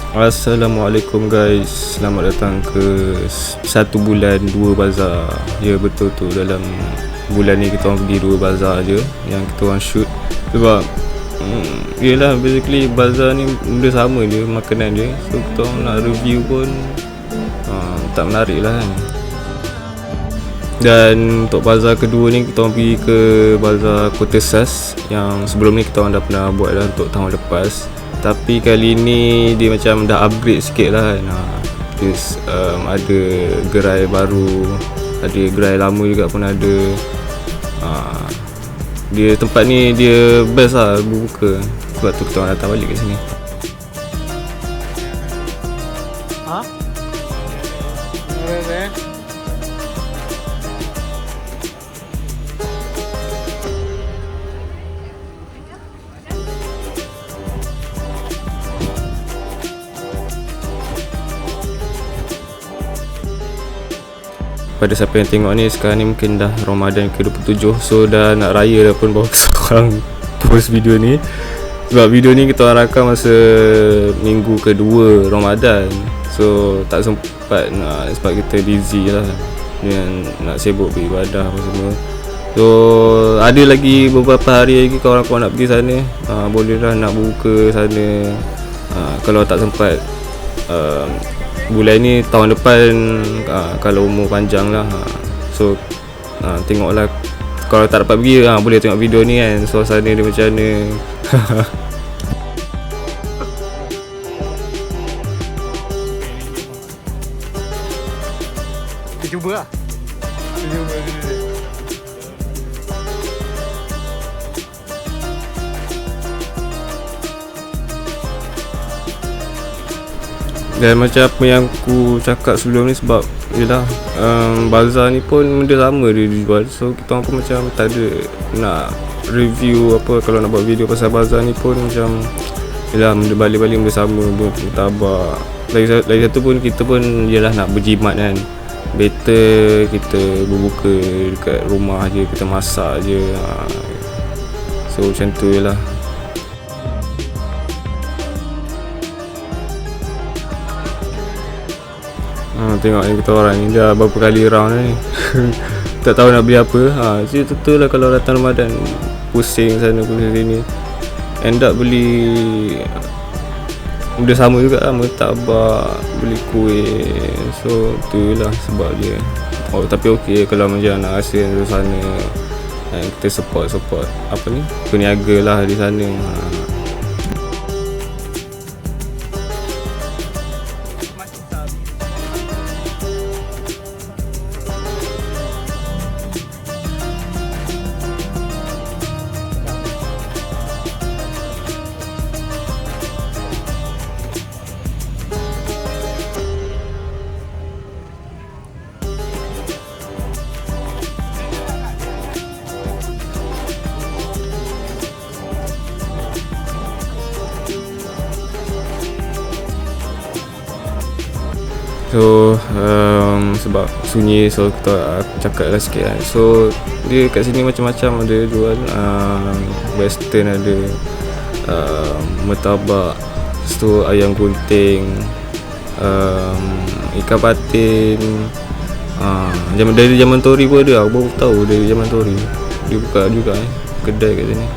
Assalamualaikum guys, selamat datang ke 1 bulan 2 bazar. Ya betul tu, dalam bulan ni kita orang pergi 2 bazar je yang kita orang shoot. Sebab yelah, basically bazar ni benda sama je, makanan je. So kita orang nak review pun tak menarik lah kan. Dan untuk bazar kedua ni kita orang pergi ke bazar Kota Sas, yang sebelum ni kita orang dah pernah buat dah untuk tahun lepas. Tapi kali ni dia macam dah upgrade sikit lah kan. Terus ada gerai baru, ada gerai lama juga pun ada. Dia tempat ni dia best lah buka. Sebab tu kita orang datang balik kat sini. Pada siapa yang tengok ni, sekarang ni mungkin dah Ramadan ke-27. So dah nak raya dah pun baru seorang post video ni. Sebab video ni kita orang rakam masa minggu kedua Ramadan. So tak sempat sebab kita busy lah dengan nak sibuk beribadah apa semua. So ada lagi beberapa hari lagi kalau korang nak pergi sana, boleh lah nak buka sana. Kalau tak sempat bulan ni, tahun depan kalau umur panjang lah. So tengoklah, kalau tak dapat pergi boleh tengok video ni kan, suasana dia macam mana. Kita cuba lah. Kita cuba dulu. Dan macam apa yang aku cakap sebelum ni, sebab yelah bazar ni pun benda sama dia dijual. So kita orang pun macam tak ada nak review apa. Kalau nak buat video pasal bazar ni pun macam yelah, benda balik-balik benda sama, benda tabak. Lagi satu pun kita pun yelah nak berjimat kan. Better kita berbuka dekat rumah je, kita masak je. So macam tu je lah. Tengok ni kita orang ni dah berapa kali round ni. Tak tahu nak beli apa. Cerita tu lah, kalau datang Ramadan pusing sana pusing sini, end up beli benda sama juga lah, murtabak, beli kuih. So tu lah sebab dia. Tapi okey kalau macam nak rasa di sana, kita support apa ni, peniaga lah di sana. So sebab sunyi, so kita cakap lah sikit kan. So dia kat sini macam-macam ada jual. Western ada, murtabak, tu ayam gunting, ikan patin. Dari zaman Tori pun ada. Aku baru tahu dari zaman Tori dia buka juga kedai kat sini.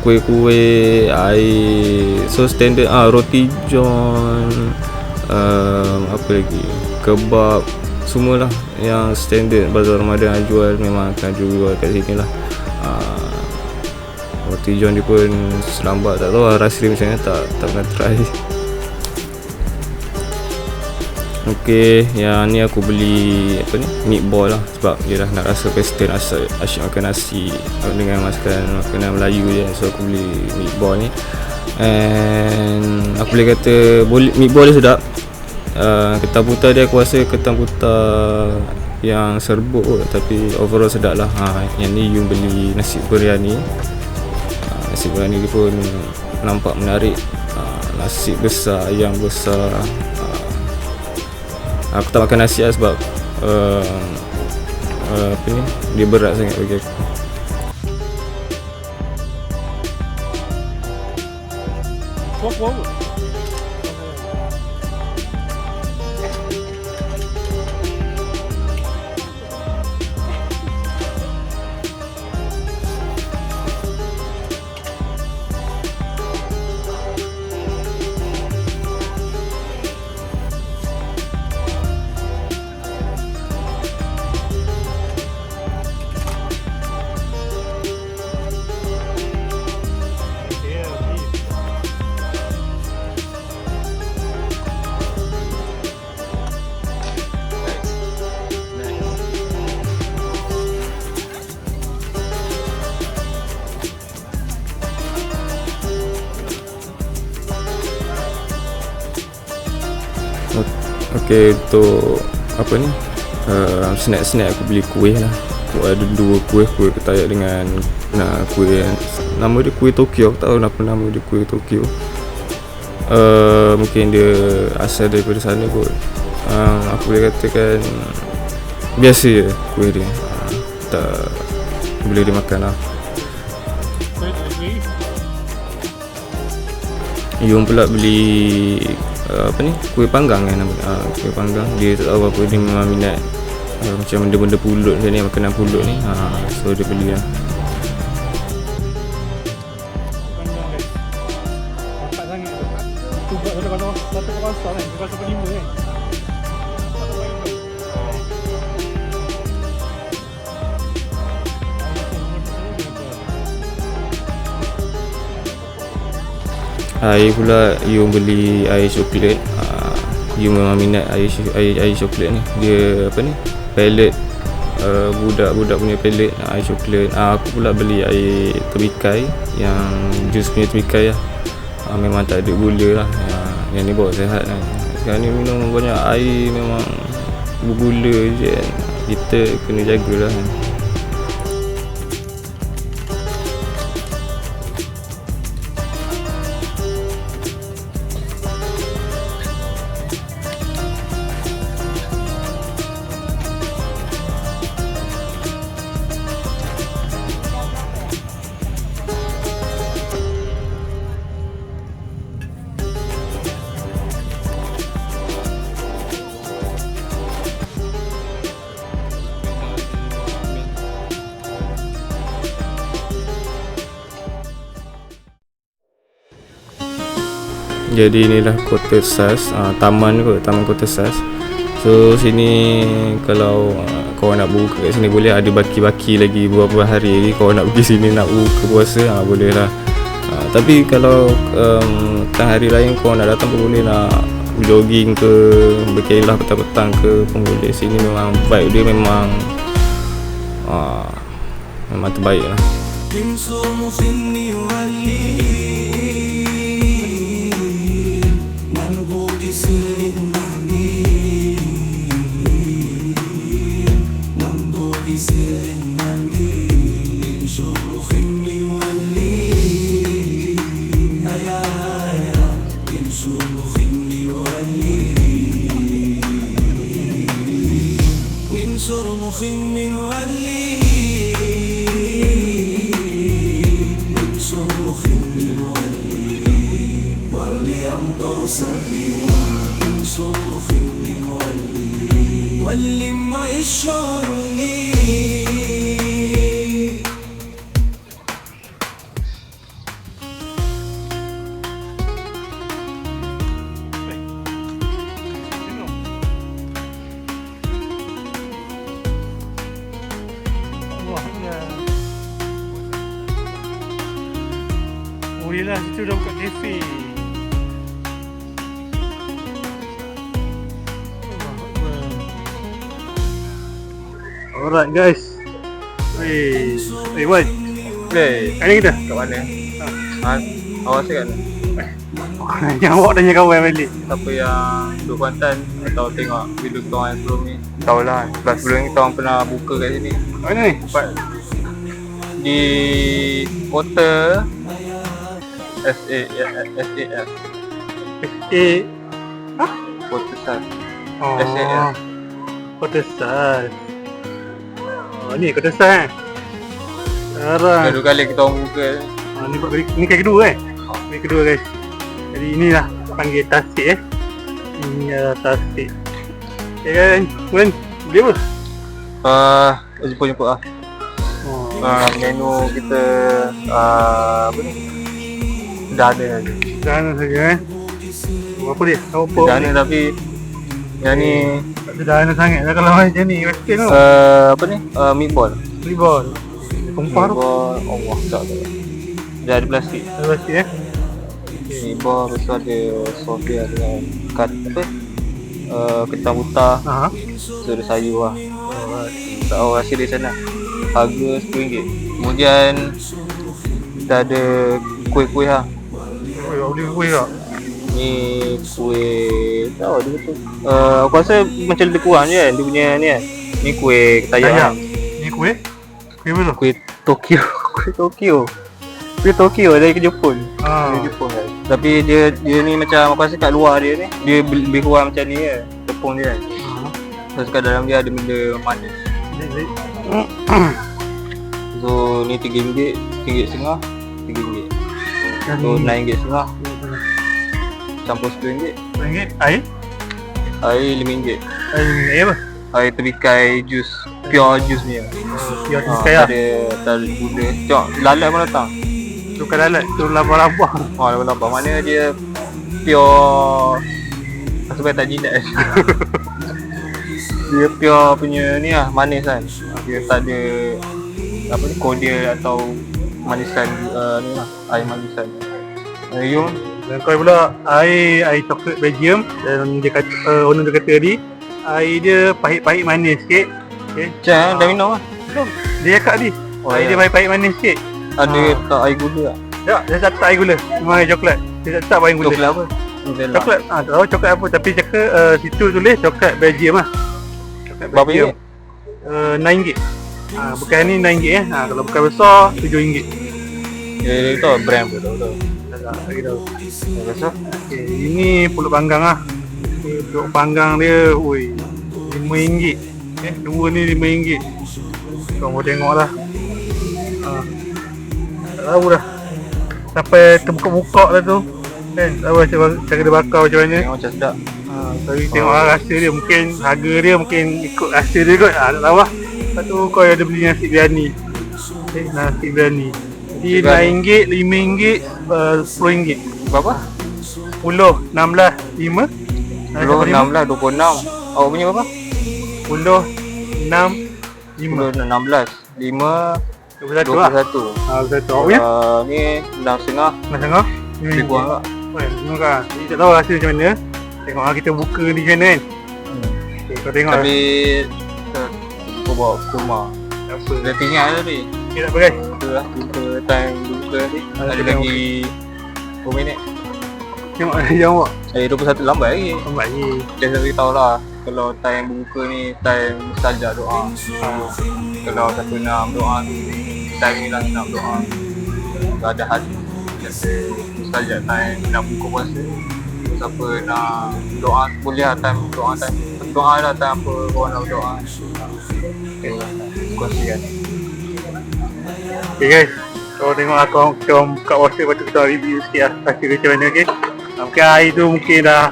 Kuih-kuih, air, so standard. Roti john, apa lagi, kebab, semualah yang standard bazar Ramadan jual memang akan jual kat sini lah. Roti john dia pun selambat, tak tahu lah rasa dia macam mana, tak pernah try. Okey, yang ni aku beli apa ni, meatball lah. Sebab dia dah nak rasa western, asyik makan nasi dengan makanan Melayu je. So aku beli meatball ni, and aku boleh kata meatball dia sedap. Ketan putah dia aku rasa ketan putah yang serbuk kot, tapi overall sedap lah. Yang ni Yung beli nasi biryani. Nasi biryani dia pun nampak menarik. Nasi besar, ayam besar. Aku tak makan nasi lah sebab apa ni, dia berat sangat bagi aku. Kuah apa? Okay, untuk apa ni, snack-snack aku beli kuih lah. Aku ada 2 kuih ketayak dengan kuih yang nama dia kuih Tokyo. Aku tak tahu kenapa nama dia kuih Tokyo. Mungkin dia asal daripada sana kot. Aku boleh katakan biasa je kuih dia, tak boleh dimakan lah. Yung pula beli apa ni, kuih panggang kan nama kuih panggang. Dia tak tahu apa, dia memang minat macam benda-benda pulut macam ni, makanan pulut ni. So dia beli lah. Air pula, Yung beli air coklat. Yung memang minat air coklat ni. Dia apa ni, pellet, budak-budak punya pellet air coklat. Aku pula beli air temikai, yang jus punya temikai lah. Memang tak ada gula lah. Yang ni bawa sihat kan. Sekarang ni minum banyak air memang bergula je kan. Kita kena jagalah kan. Jadi inilah Kota Sas, taman kot, Taman Kota Sas. So sini kalau korang nak buka kat sini boleh, ada baki-baki lagi beberapa hari lagi. Korang nak pergi sini nak buka puasa, boleh lah. Tapi kalau tang hari lain korang nak datang pun boleh, nak jogging ke, berkelah petang-petang ke pun boleh. Sini memang vibe dia memang terbaik lah. Oh yelah, situ dah buka kafe. Alright guys. Hey Wan. Okay, Mana kita? kat mana? Awak cakap ni? Yang awak tanya kawan balik. Siapa yang duduk Kuantan atau tengok video kita orang sebelum ni, tahulah sebab sebelum ni kita orang pernah buka kat sini. Mana ni? Tempat di Kota SAS. Kota Sas. SAS. Kota Sas. Oh ni Kota Sas. Sekarang Kedua kali kita orang buka. ni kali kedua Ni kedua guys. Jadi inilah panggil tasik Ini adalah tasik. Okay kan, Wan, beli apa? Jemput lah. Menu kita apa ni? Dana saja. Dana saja Apa dia? Apa? Dana tapi yang ni Tak ada dana sangat lah kalau macam ni. Western tu. apa ni? Meatball. Meatball. Kompar tu. Allah, tak. Dia ada plastik. Ada plastik Meatball, lepas tu ada sos dia dengan kentang buta. So ada sayur lah. Tak tahu rasa dia macam mana. Harga RM10. Kemudian kita ada kuih-kuih lah. Oh, boleh kuih tak? Ni kuih tahu dia betul. Aku rasa macam lebih kurang je kan dia punya ni kan. Ni kuih ketayak kan. Ni kuih apa tu? Kuih Tokyo. Kuih Tokyo dari Jepun. Ah. Dari Jepun kan. Tapi dia ni macam aku rasa kat luar dia ni dia lebih kurang macam ni je. Tepung dia kan. Terus kat dalam dia ada benda manis. So ni RM3, RM3.50, RM3. So RM9.50. Campur RM10. RM1 air? Air RM5. Air apa? Air tebikai jus. Pure jus ni. Pure tebikai lah. Tak ada gula. Tengok lalat pun datang. Tu kan lalat tu labah-labah. Labah-labah. Maknanya dia pure. Sebab tak jinak. Dia pure punya ni lah, manis kan. Dia tak ada apa ni, cordial atau manisan ni lah, air manisan. You Dan kau pula air coklat Belgium dan dia kata owner dia kata tadi air dia pahit-pahit manis sikit. Okey. Macam dah minum lah. Dia cakap tadi air dia pahit-pahit manis sikit. Ada tak air gula tak? Tak, dia tak air gula. Memang air coklat. Dia tak air gula. Coklat apa? Coklat, tak tahu coklat apa tapi cakap situ tulis coklat Belgium lah. Coklat Berapa Belgium. RM9. Bukan ni RM9 kalau bukan besar RM7. Dia tahu brand apa tahu. Tak lagi tahu. Rasa? Okay, ini pulut panggang lah. Pulut panggang dia, oi, RM5. Dua ni RM5. Kau mau tengok lah. Tak tahu dah. Sampai terbuka-buka lah tu. Kan, tahu cara dia bakar macam mana. Tengok macam sedap. Tapi tengok lah rasa dia, mungkin harga dia mungkin ikut rasa dia kot. Tak tahu lah. Lepas tu kau ada beli nasi biryani. Nasi biryani. Jadi RM9, RM5, RM10. Berapa? 10, 16, 5. 10, 16, 26. Awak punya berapa? 10, 6, 10, 5. 16, 5, 21 lah. 21. Awak punya? Ni 6.5. Tengok. Lebih kurang tak? Tengok kan. Jadi tak tahu rasa macam mana. Tengok lah kita buka ni macam mana kan. Okay, kau tengok Tapi kau bawa ke rumah. Tak apa. Dah tinggal tadi. Okay, tak apa guys. Kita lah jumpa time buka nanti. Ada lagi 2 minit. Tengok yang awak. 21 lambat lagi. Lambat lagi. Just bagi tahu lah. Kalau time buka ni time mustajab doa. Kalau 1/6 doa tu time ni lah nak doa. Kalau ada hati mustajab time nak buka puasa. Siapa nak doa boleh lah time doa lah time apa korang nak doa. Okay lah. Kongsikan. Okay guys. Kau tengok lah kita buka puasa. Lepas tu kita review sikit lah. Rasa macam mana okay. Mungkin air tu mungkin dah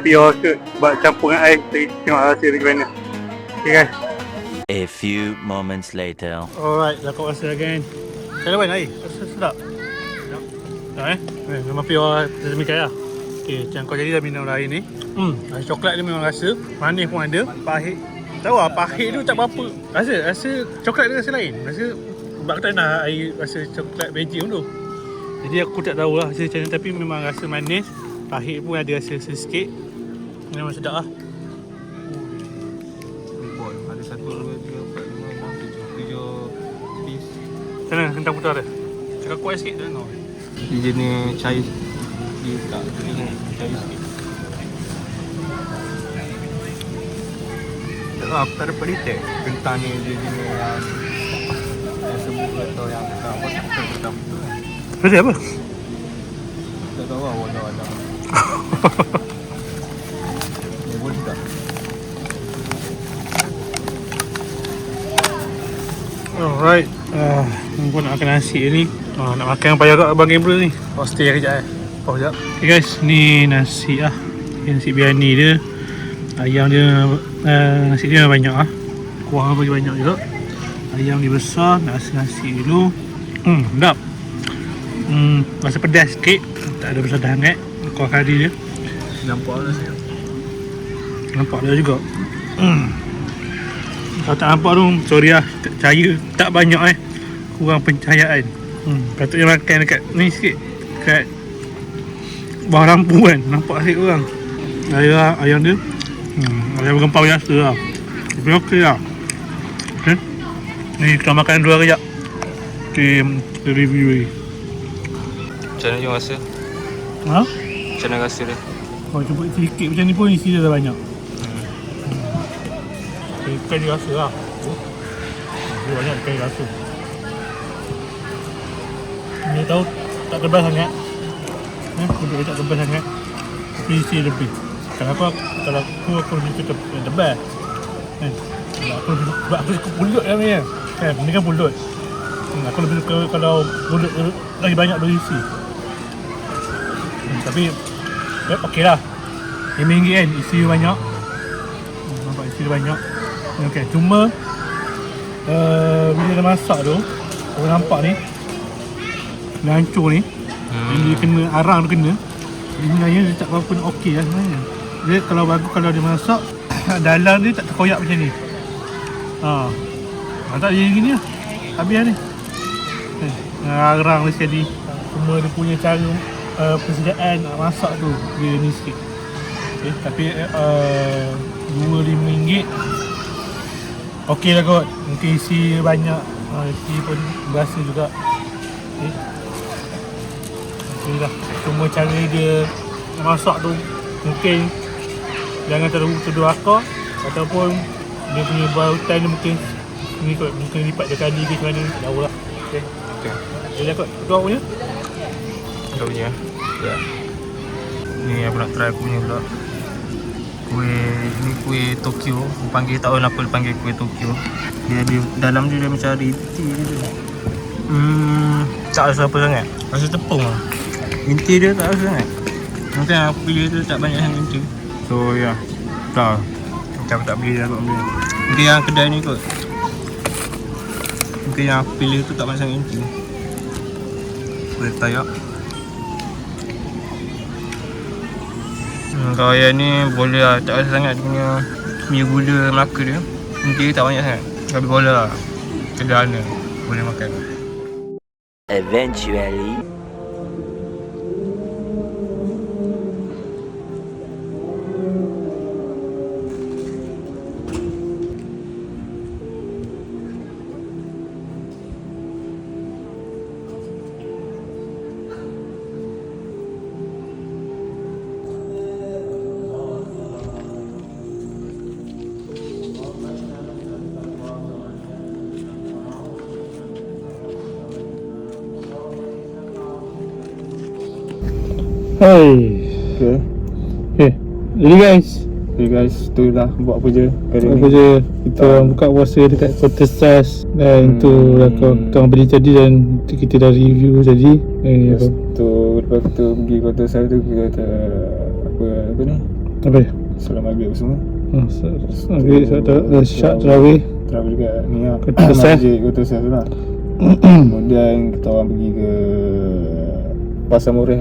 pure ke sebab campur dengan air. Kita tengok rasa macam mana. Okay guys. A few moments later. Alright, dah kau rasa kan. Macam mana air? Rasa sedap? Tak memang pure demikian lah. Okay, macam kau jadi dah minum air ni. Air coklat dia memang rasa. Manis pun ada. Pahit. Tahu lah, pahit tu tak berapa. Rasa coklat dia rasa lain. Rasa sebab aku tak nak air rasa coklat Belgium tu. Jadi aku tak tahu lah rasa macam mana. Tapi memang rasa manis. Pahit pun ada rasa sikit. Memang sedap lah. Ada 1, 2, 3, 4, 5, 6, 7 piece. Macam mana kentang putar dia? Cakap kuat sikit tak tengok. Dia jenis cair. Dia tak cair sikit. Tak tahu aku tak dapat detect kentang ni dia jenis yang sebut atau yang kentang apa kentang betul kan. Rasa apa? Tak tahu lah warna-warna. Dia boleh tak? Alright, aku nak makan nasi ni. Nak makan payah kat Abang Gabriel ni. Stay kejap pause sekejap. Okay guys, ni nasi lah. Nasi biryani dia. Ayam dia, nasi dia banyak lah. Kuah bagi banyak juga. Ayam ni besar, nasi dulu. Sedap. Rasa pedas sikit. Tak ada besar sangat. Kuah kari dia. Nampak lah saya. Nampak dia juga. Kalau tak nampak tu, sorry lah. Cahaya tak banyak kurang pencahayaan. Patutnya makan dekat ni sikit. Dekat bawah lampu kan. Nampak sikit kurang. Ayam dia ayam bergempal biasa lah. Tapi okey lah. Okay. Ni kita makan dua kejap. Kita review ni. Macam mana you rasa? Ha? Macam macam mana rasa dia? Kalau cuba sikit macam ni pun isi dia dah banyak. Ikan dia rasa lah. Dia banyak ikan dia rasa. Ni tahu tak tebal sangat. Untuk tak tebal sangat. Tapi isi lebih. Kalau aku lebih suka tebal. Sebab aku suka pulut kan ni. Ni kan pulut. Aku lebih suka kalau pulut lagi banyak berisi. Tapi okey lah. RM5 kan, isi dia banyak. Nampak isi dia banyak. Okey, cuma bila dah masak tu, korang nampak ni dia hancur ni. Dia kena arang tu kena. Dia sebenarnya dia tak berapa okey lah sebenarnya. Dia kalau bagus kalau dia masak dalam dia tak terkoyak macam ni. Tak jadi gini lah. Habis lah ni. Arang dia sekali. Semua dia punya cara persediaan nak masak tu dia ni sikit. Tapi RM25 okey lah kot. Mungkin isi banyak, isi pun berasa juga. Okey lah. Cuma cara dia masak tu mungkin jangan terlalu tuduh akar, ataupun dia punya bautan dia mungkin ni kot, mungkin lipat dia kali ke macam mana, tak tahu lah. Okey lah kot, tu aku punya. Kau punya? Ya. Ni aku nak try aku punya pula. Ni kuih Tokyo. Panggil tak tahu kenapa dia panggil kuih Tokyo. Dia dalam dia macam ada inti gitu. Tak rasa apa sangat. Rasa tepung lah. Inti dia tak rasa sangat. Mungkin aku pilih tu tak banyak sangat inti. So ya. Tak. Macam aku tak pilih lah kot benda. Mungkin yang kedai ni kot. Mungkin yang aku pilih tu tak banyak sangat inti. Boleh tayak. Kalau yang ni boleh lah, tak rasa sangat dia punya gula Melaka dia. Inti tak banyak sangat. Tapi boleh lah. Sederhana. Boleh makan. Eventually. Okay. Jadi guys, tu lah buat apa je kali ni. Kita orang buka puasa dekat Kota Sas. Dan tu lah kita orang beli tadi dan kita dah review tadi. Lepas tu pergi Kota Sas tu kita kata apa ni? Apa dia? Solat maghrib semua. Syak Terawih dekat ni lah, Kota Sas. Masjid Kota Sas tu lah. Kemudian kita orang pergi ke Pasar Murah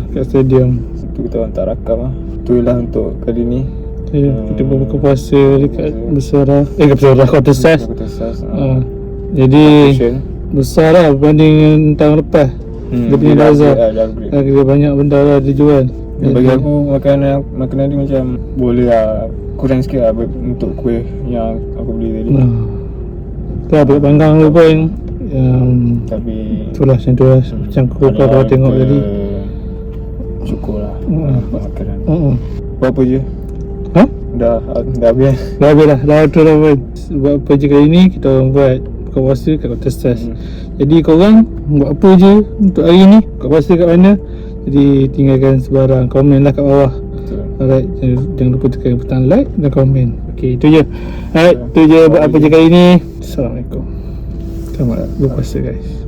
kat stadium. Itu kita orang tak rakam lah. Itulah untuk kali ni. Kita berbuka puasa dekat Besara. Kota Sas. Jadi besar lah berbanding dengan tahun lepas. Dia punya bazar. Dia banyak benda lah dia jual. Bagi aku makanan dia macam boleh lah, kurang sikit lah untuk kuih yang aku beli tadi. Tak ada panggang tu pun. Tapi itulah macam tu lah. Macam kau tengok tadi. Syukur lah makanan. Apa je? Dah habis. Dah tu lah pun. Buat apa je kali ni, kita orang buat buka puasa kat Kota Sas. Jadi korang buat apa je untuk hari ni, buka puasa kat mana. Jadi tinggalkan sebarang komen lah kat bawah. Alright, jangan lupa tekan butang like dan komen. Okay, itu je. Alright, itu je buat apa je kali ni. Assalamualaikum. Selamat berpuasa guys.